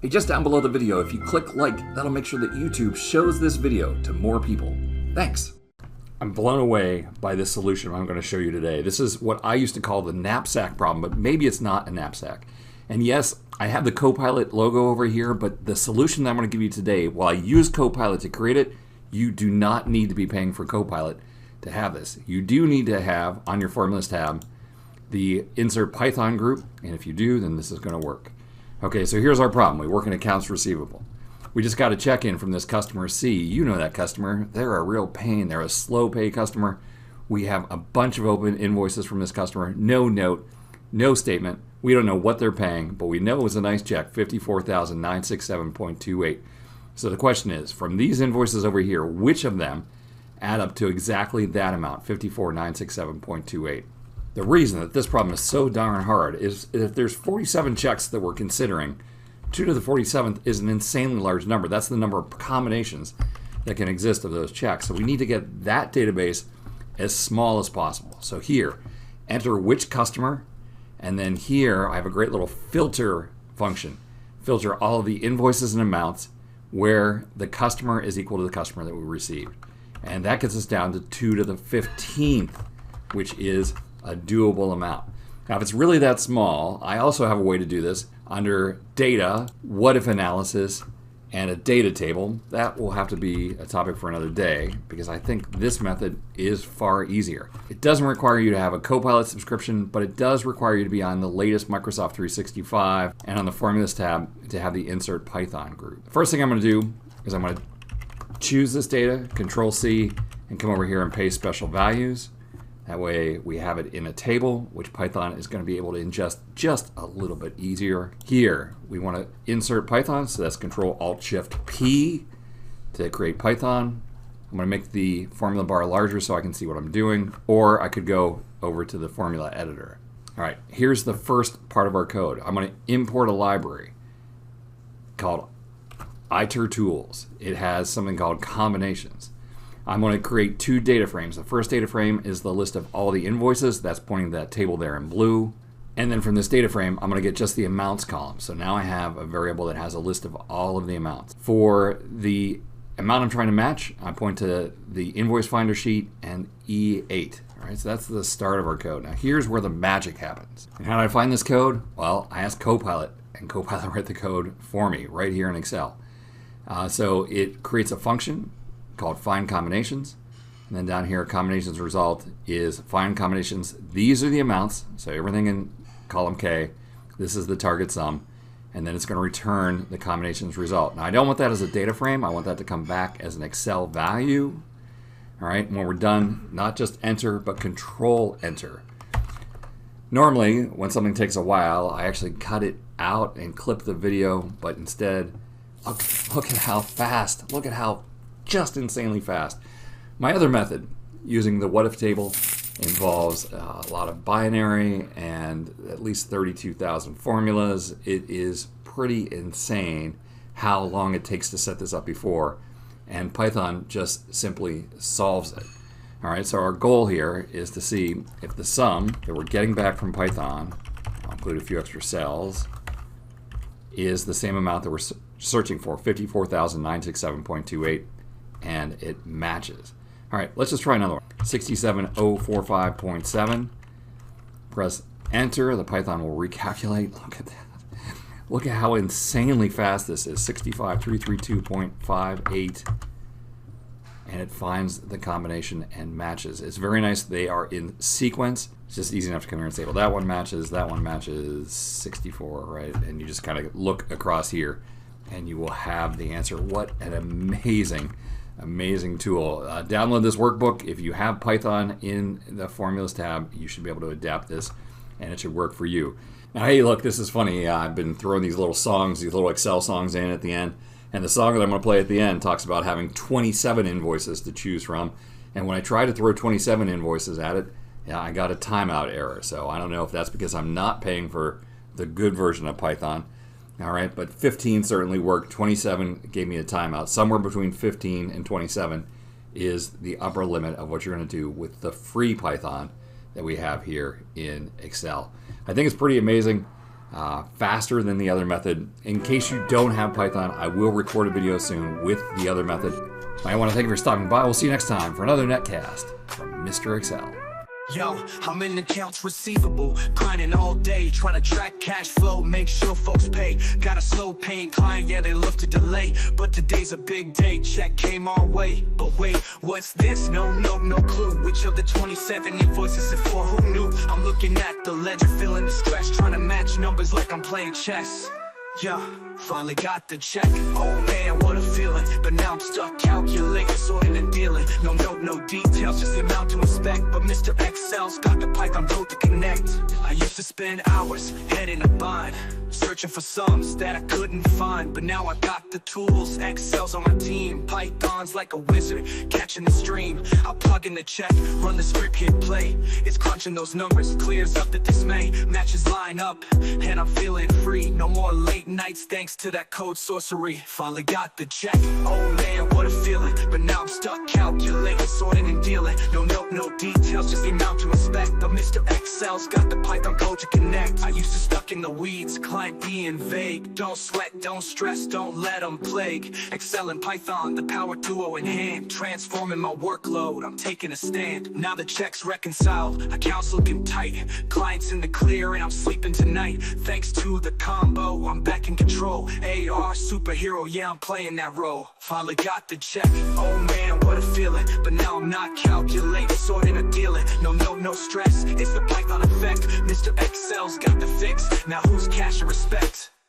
Hey, just down below the video, if you click like, that'll make sure that YouTube shows this video to more people. Thanks. I'm blown away by this solution I'm going to show you today. This is what I used to call the knapsack problem, but maybe it's not a knapsack. And yes, I have the Copilot logo over here, but the solution that I'm going to give you today, while I use Copilot to create it, you do not need to be paying for Copilot to have this. You do need to have, on your Formulas tab, the Insert Python group, and if you do, then this is going to work. Okay, so here's our problem. We work in accounts receivable. We just got a check-in from this customer C. You know that customer. They're a real pain. They're a slow pay customer. We have a bunch of open invoices from this customer. No note, no statement. We don't know what they're paying, but we know it was a nice check, $54,967.28. So the question is, from these invoices over here, which of them add up to exactly that amount, $54,967.28? The reason that this problem is so darn hard is if there's 47 checks that we're considering, 2 to the 47th is an insanely large number. That's the number of combinations that can exist of those checks. So we need to get that database as small as possible. So here, enter which customer, and then here I have a great little filter function. Filter all of the invoices and amounts where the customer is equal to the customer that we received. And that gets us down to 2 to the 15th, which is a doable amount. Now, if it's really that small, I also have a way to do this under data, what if analysis, and a data table. That will have to be a topic for another day because I think this method is far easier. It doesn't require you to have a Copilot subscription, but it does require you to be on the latest Microsoft 365 and on the Formulas tab to have the Insert Python group. The first thing I'm going to do is I'm going to choose this data, Ctrl+C, and come over here and paste special values. That way we have it in a table, which Python is going to be able to ingest just a little bit easier. Here, we want to insert Python, so that's Ctrl+Alt+Shift+P to create Python. I'm going to make the formula bar larger so I can see what I'm doing, or I could go over to the formula editor. All right, here's the first part of our code. I'm going to import a library called itertools. It has something called combinations. I'm going to create 2 data frames. The first data frame is the list of all the invoices. That's pointing to that table there in blue. And then from this data frame, I'm going to get just the amounts column. So now I have a variable that has a list of all of the amounts. For the amount I'm trying to match, I point to the invoice finder sheet and E8. All right, so that's the start of our code. Now here's where the magic happens. And how did I find this code? Well, I asked Copilot, and Copilot wrote the code for me right here in Excel. So it creates a function called find combinations, and then down here combinations result is find combinations. These are the amounts, so everything in column K, this is the target sum, and then it's going to return the combinations result. Now I don't want that as a data frame, I want that to come back as an Excel value. All right, and when we're done, not just enter, but Control Enter. Normally, when something takes a while, I actually cut it out and clip the video, but instead, look at how fast, look at how just insanely fast. My other method, using the what if table, involves a lot of binary and at least 32,000 formulas. It is pretty insane how long it takes to set this up before, and Python just simply solves it. All right, so our goal here is to see if the sum that we're getting back from Python, I'll include a few extra cells, is the same amount that we're searching for, 54,967.28. and it matches. All right, let's just try another one. 67045.7. Press enter, the Python will recalculate. Look at that. Look at how insanely fast this is, 65332.58. And it finds the combination and matches. It's very nice. They are in sequence. It's just easy enough to come here and say, well, that one matches 64, right? And you just kind of look across here and you will have the answer. What an amazing tool. Download this workbook. If you have Python in the Formulas tab, you should be able to adapt this and it should work for you. Now, hey, look, this is funny. I've been throwing these little songs, these little Excel songs in at the end. And the song that I'm going to play at the end talks about having 27 invoices to choose from. And when I try to throw 27 invoices at it, I got a timeout error. So I don't know if that's because I'm not paying for the good version of Python. All right, but 15 certainly worked. 27 gave me a timeout. Somewhere between 15 and 27 is the upper limit of what you're going to do with the free Python that we have here in Excel. I think it's pretty amazing. faster than the other method. In case you don't have Python, I will record a video soon with the other method. I want to thank you for stopping by. We'll see you next time for another netcast from Mr. Excel. Yo, I'm in accounts receivable, grinding all day, trying to track cash flow, make sure folks pay. Got a slow paying client, yeah, they love to delay, but today's a big day, check came our way. But wait, what's this? No clue. Which of the 27 invoices is for? Who knew? I'm looking at the ledger, feeling the stress, trying to match numbers like I'm playing chess. Yeah, finally got the check. Oh man, what a feeling. But now I'm stuck calculating, sorting and dealing. No details, just the amount to inspect. But Mr. Excel's got the Python code to connect. I used to spend hours, head in a bind, searching for sums that I couldn't find. But now I got the tools, Excel's on my team. Python's like a wizard, catching the stream. I'll plug in the check, run the script, hit play. It's crunching those numbers, clears up the dismay. Matches line up, and I'm feeling free. No more late nights thanks to that code sorcery. Finally got the check. Oh man, what a feeling. But now I'm stuck calculating, sorting and dealing. No details, just the amount to inspect. But Mr. Excel's got the Python code to connect. I used to stuck in the weeds, client being vague. Don't sweat, don't stress, don't let them plague. Excel and Python, the power duo in hand, transforming my workload, I'm taking a stand. Now the check's reconciled, accounts looking tight, clients in the clear and I'm sleeping tonight. Thanks to the combo, I'm back in control. AR superhero, yeah, I'm playing that role. Finally got the check. Oh man, what a feeling. But now I'm not calculating, sorting or dealing. No stress, it's the Python effect. Mr. Excel's got the fix. Now who's cash and respect?